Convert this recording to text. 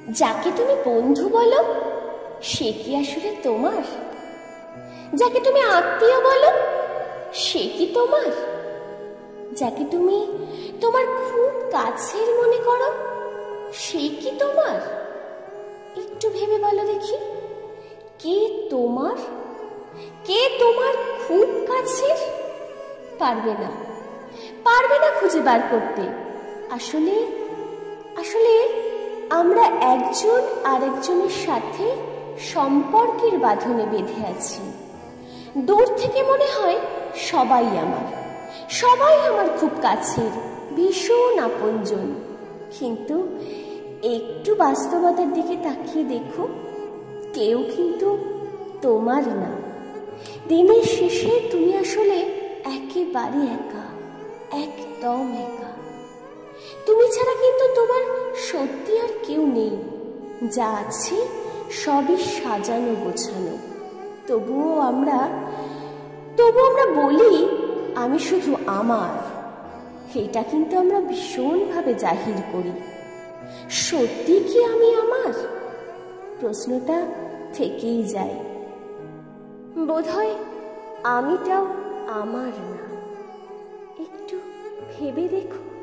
যাকে তুমি বন্ধু বলো সে কি আসলে তোমার? যাকে তুমি আত্মীয় বলো সে কি তোমার? যাকে তুমি তোমার খুব কাছের মনে করো সে কি তোমার? একটু ভেবে বলো দেখি, কে তোমার? কে তোমার খুব কাছের? পারবে না, পারবে না খুঁজে বার করতে। আসলে আসলে আমরা একজন আরেকজনের সাথে সম্পর্কের বাঁধনে বেঁধে আছি। দূর থেকে মনে হয় সবাই আমার, সবাই আমার খুব কাছের, ভীষণ আপনজন। কিন্তু একটু বাস্তবতার দিকে তাকিয়ে দেখো, কেউ কিন্তু তোমার না। দিনের শেষে তুমি আসলে একেবারে একা, একদম একা। তুমি ছাড়া কিন্তু তোমার সত্যি আর কেউ নেই। যা আছে সবই সাজানো গোছানো। তবুও আমরা বলি আমি শুধু আমার। এটা কিন্তু আমরা ভীষণভাবে জাহির করি। সত্যি কি আমি আমার? প্রশ্নটা থেকেই যায়। বোধহয় আমিটাও আমার না। একটু ভেবে দেখো।